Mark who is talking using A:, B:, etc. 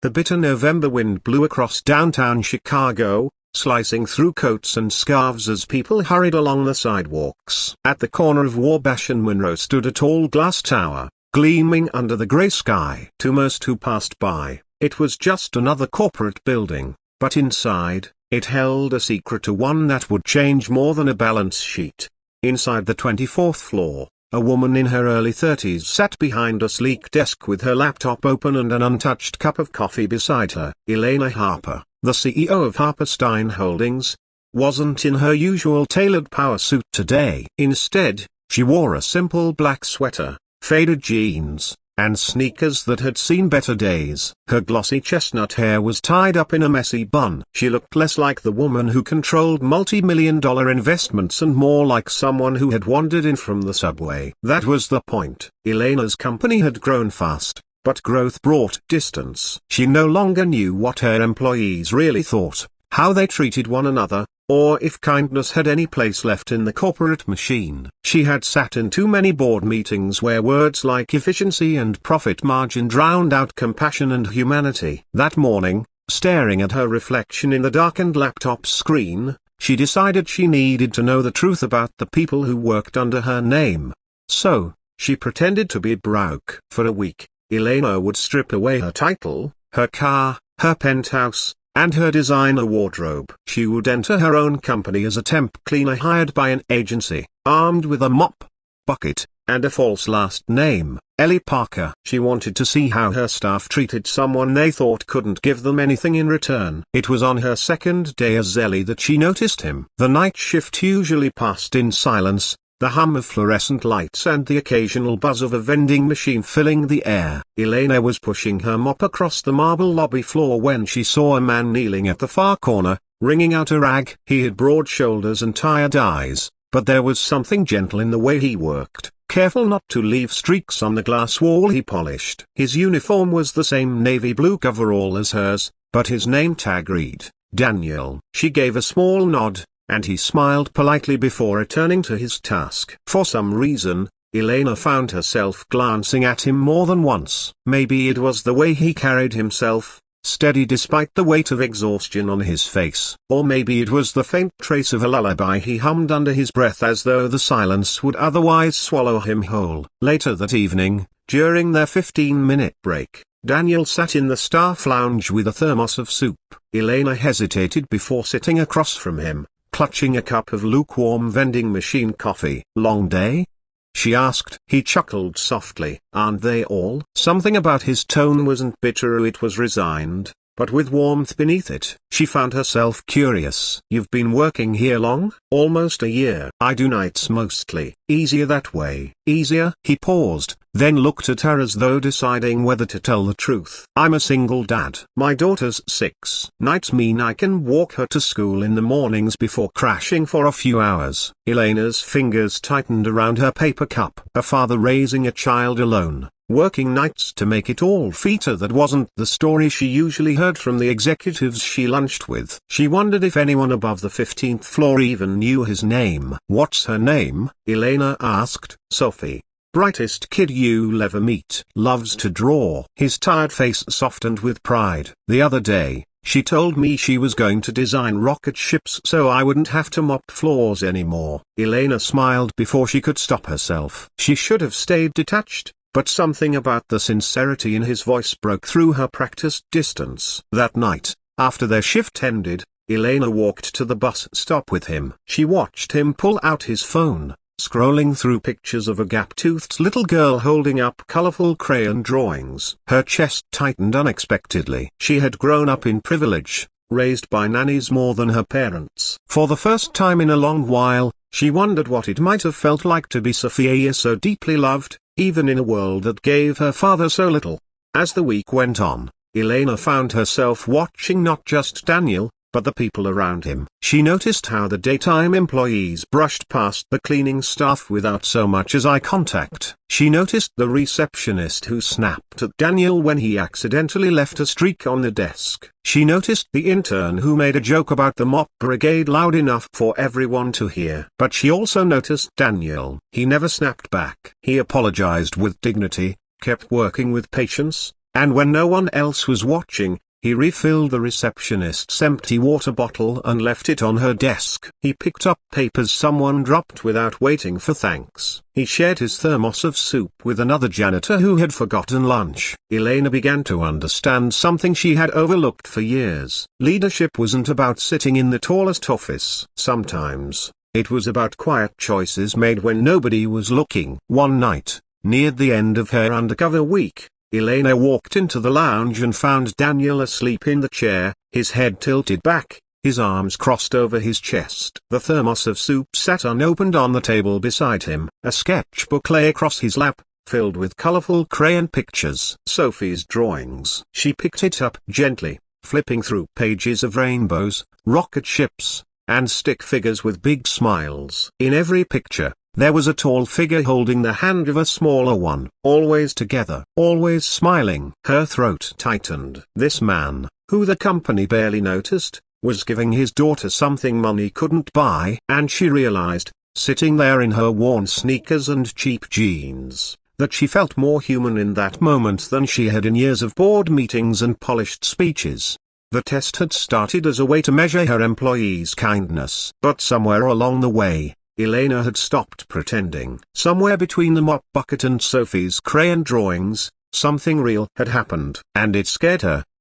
A: The bitter November wind blew across downtown Chicago, slicing through coats and scarves as people hurried along the sidewalks. At the corner of Wabash and Monroe stood a tall glass tower, gleaming under the gray sky. To most who passed by, it was just another corporate building, but inside, it held a secret, to one that would change more than a balance sheet. Inside the 24th floor, a woman in her early 30s sat behind a sleek desk with her laptop open and an untouched cup of coffee beside her. Elena Harper, the CEO of Harper Stein Holdings, wasn't in her usual tailored power suit today. Instead, she wore a simple black sweater, faded jeans, and sneakers that had seen better days. Her glossy chestnut hair was tied up in a messy bun. She looked less like the woman who controlled multi-million-dollar investments and more like someone who had wandered in from the subway. That was the point. Elena's company had grown fast, but growth brought distance. She no longer knew what her employees really thought, how they treated one another, or if kindness had any place left in the corporate machine. She had sat in too many board meetings where words like efficiency and profit margin drowned out compassion and humanity. That morning, staring at her reflection in the darkened laptop screen, she decided she needed to know the truth about the people who worked under her name. So, she pretended to be broke. For a week, Elena would strip away her title, her car, her penthouse, and her designer wardrobe. She would enter her own company as a temp cleaner hired by an agency, armed with a mop, bucket, and a false last name, Ellie Parker. She wanted to see how her staff treated someone they thought couldn't give them anything in return. It was on her second day as Ellie that she noticed him. The night shift usually passed in silence, the hum of fluorescent lights and the occasional buzz of a vending machine filling the air. Elena was pushing her mop across the marble lobby floor when she saw a man kneeling at the far corner, wringing out a rag. He had broad shoulders and tired eyes, but there was something gentle in the way he worked, careful not to leave streaks on the glass wall he polished. His uniform was the same navy blue coverall as hers, but his name tag read, Daniel. She gave a small nod, and he smiled politely before returning to his task. For some reason, Elena found herself glancing at him more than once. Maybe it was the way he carried himself, steady despite the weight of exhaustion on his face. Or maybe it was the faint trace of a lullaby he hummed under his breath as though the silence would otherwise swallow him whole. Later that evening, during their 15-minute break, Daniel sat in the staff lounge with a thermos of soup. Elena hesitated before sitting across from him, clutching a cup of lukewarm vending machine coffee. "Long day?" she asked. He chuckled softly. "Aren't they all?" Something about his tone wasn't bitter, it was resigned, but with warmth beneath it. She found herself curious. "You've been working here long?" "Almost a year. I do nights mostly." "Easier that way." "Easier?" He paused, then looked at her as though deciding whether to tell the truth. "I'm a single dad. My daughter's 6. Nights mean I can walk her to school in the mornings before crashing for a few hours." Elena's fingers tightened around her paper cup. A father raising a child alone, working nights to make it all feature. That wasn't the story she usually heard from the executives she lunched with. She wondered if anyone above the 15th floor even knew his name. "What's her name?" Elena asked. "Sophie. Brightest kid you'll ever meet. Loves to draw." His tired face softened with pride. "The other day, she told me she was going to design rocket ships so I wouldn't have to mop floors anymore." Elena smiled before she could stop herself. She should have stayed detached, but something about the sincerity in his voice broke through her practiced distance. That night, after their shift ended, Elena walked to the bus stop with him. She watched him pull out his phone, scrolling through pictures of a gap-toothed little girl holding up colorful crayon drawings. Her chest tightened unexpectedly. She had grown up in privilege, raised by nannies more than her parents. For the first time in a long while, she wondered what it might have felt like to be Sophia, so deeply loved, even in a world that gave her father so little. As the week went on, Elena found herself watching not just Daniel, but the people around him. She noticed how the daytime employees brushed past the cleaning staff without so much as eye contact. She noticed the receptionist who snapped at Daniel when he accidentally left a streak on the desk. She noticed the intern who made a joke about the mop brigade loud enough for everyone to hear. But she also noticed Daniel. He never snapped back. He apologized with dignity, kept working with patience, And when no one else was watching, he refilled the receptionist's empty water bottle and left it on her desk. He picked up papers someone dropped without waiting for thanks. He shared his thermos of soup with another janitor who had forgotten lunch. Elena began to understand something she had overlooked for years. Leadership wasn't about sitting in the tallest office. Sometimes, it was about quiet choices made when nobody was looking. One night, near the end of her undercover week, Elena walked into the lounge and found Daniel asleep in the chair, his head tilted back, his arms crossed over his chest. The thermos of soup sat unopened on the table beside him. A sketchbook lay across his lap, filled with colorful crayon pictures. Sophie's drawings. She picked it up gently, flipping through pages of rainbows, rocket ships, and stick figures with big smiles. In every picture, there was a tall figure holding the hand of a smaller one, always together, always smiling. Her throat tightened. This man, who the company barely noticed, was giving his daughter something money couldn't buy. And she realized, sitting there in her worn sneakers and cheap jeans, that she felt more human in that moment than she had in years of board meetings and polished speeches. The test had started as a way to measure her employees' kindness. But somewhere along the way, Elena had stopped pretending. Somewhere between the mop bucket and Sophie's crayon drawings, something real had happened. And it scared her,